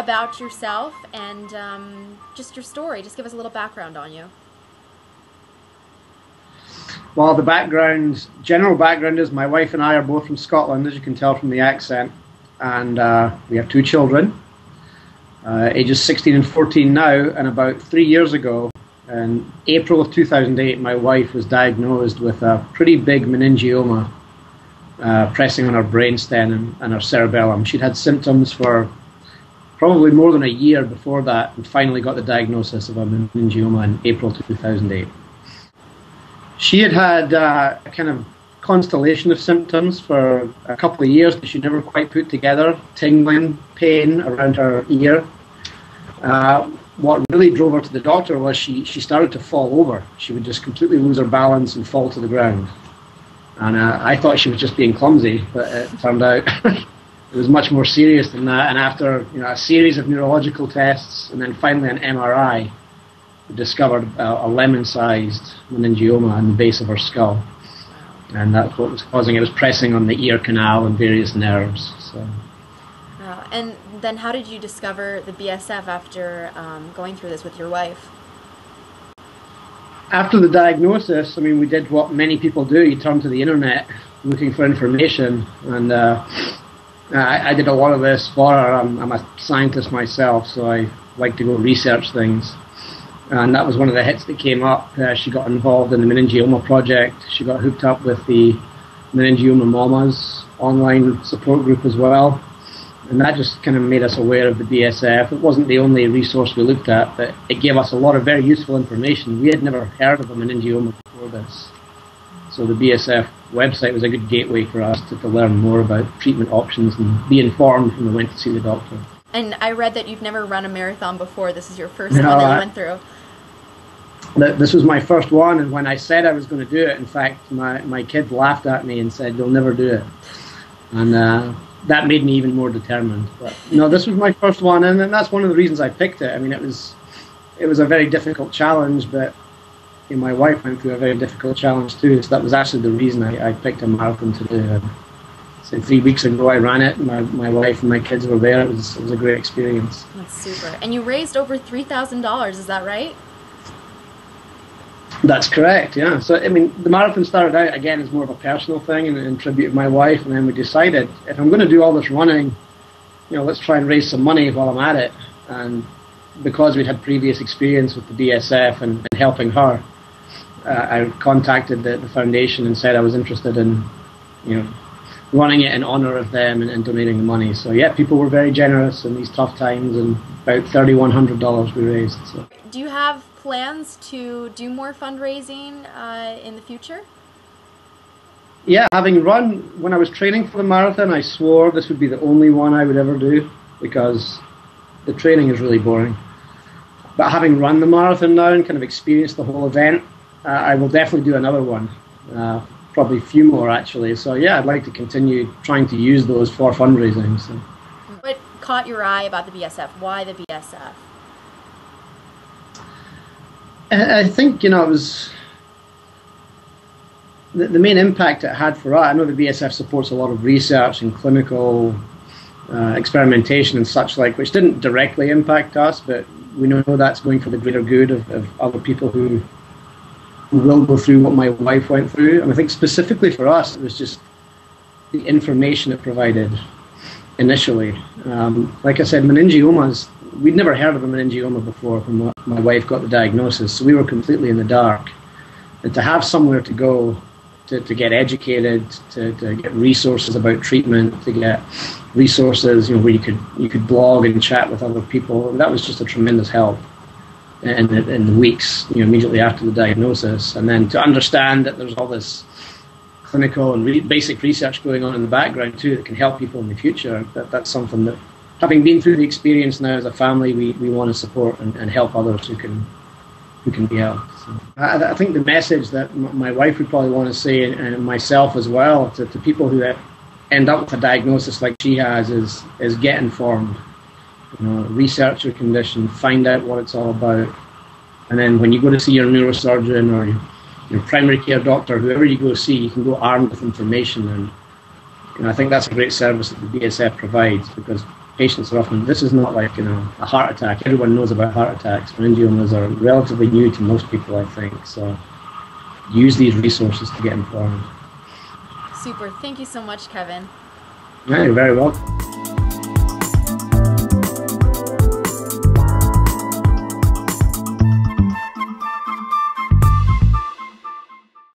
about yourself and just your story. Just give us a little background on you. Well, the general background is my wife and I are both from Scotland, as you can tell from the accent, and we have 2 children, ages 16 and 14 now, and about 3 years ago, in April of 2008, my wife was diagnosed with a pretty big meningioma pressing on her brainstem and her cerebellum. She'd had symptoms for probably more than a year before that, and finally got the diagnosis of a meningioma in April 2008. She had had a kind of constellation of symptoms for a couple of years that she never quite put together. Tingling, pain around her ear. What really drove her to the doctor was she started to fall over. She would just completely lose her balance and fall to the ground. And I thought she was just being clumsy, but it turned out it was much more serious than that. And after a series of neurological tests and then finally an MRI, we discovered a lemon-sized meningioma in the base of her skull. And that's what was causing it. It was pressing on the ear canal and various nerves. So. Wow. And then how did you discover the BSF after going through this with your wife? After the diagnosis, we did what many people do. You turn to the internet looking for information. And I did a lot of this for her. I'm a scientist myself, so I like to go research things. And that was one of the hits that came up. She got involved in the meningioma project. She got hooked up with the Meningioma Mamas online support group as well. And that just kind of made us aware of the BSF. It wasn't the only resource we looked at, but it gave us a lot of very useful information. We had never heard of a meningioma before this. So the BSF website was a good gateway for us to learn more about treatment options and be informed when we went to see the doctor. And I read that you've never run a marathon before. This is your first one that you went through. This was my first one, and when I said I was going to do it, in fact, my kids laughed at me and said, "You'll never do it." And that made me even more determined. But no, this was my first one, and that's one of the reasons I picked it. It was a very difficult challenge, but my wife went through a very difficult challenge too, so that was actually the reason I picked a marathon to do. So 3 weeks ago I ran it, my wife and my kids were there. It was a great experience. That's super. And you raised over $3,000, is that right? That's correct, yeah. So, the marathon started out, again, as more of a personal thing and in tribute to my wife, and then we decided, if I'm going to do all this running, let's try and raise some money while I'm at it. And because we'd had previous experience with the BSF and helping her, I contacted the foundation and said I was interested in, running it in honor of them and donating the money. So, yeah, people were very generous in these tough times, and about $3,100 we raised. So. Do you have plans to do more fundraising in the future? Yeah, having run, when I was training for the marathon, I swore this would be the only one I would ever do because the training is really boring. But having run the marathon now and kind of experienced the whole event, I will definitely do another one, probably a few more actually. So yeah, I'd like to continue trying to use those for fundraising. So. What caught your eye about the BSF? Why the BSF? I think, it was the main impact it had for us. I know the BSF supports a lot of research and clinical experimentation and such like, which didn't directly impact us, but we know that's going for the greater good of other people who will go through what my wife went through. And I think specifically for us, it was just the information it provided initially. Like I said, meningiomas, we'd never heard of a meningioma before when my wife got the diagnosis, so we were completely in the dark. And to have somewhere to go to get educated, to get resources about treatment, to get resources where you could blog and chat with other people, that was just a tremendous help in the weeks immediately after the diagnosis. And then to understand that there's all this clinical and basic research going on in the background too that can help people in the future, that's something that, having been through the experience now as a family, we want to support and help others who can be helped. So I think the message that my wife would probably want to say, and myself as well, to people who end up with a diagnosis like she has, is get informed. Research your condition, find out what it's all about, and then when you go to see your neurosurgeon or your primary care doctor, whoever you go see, you can go armed with information. And I think that's a great service that the BSF provides, because patients are often, this is not like, you know, a heart attack. Everyone knows about heart attacks. Pharyngiomas are relatively new to most people, I think. So use these resources to get informed. Super. Thank you so much, Kevin. Yeah, you're very welcome.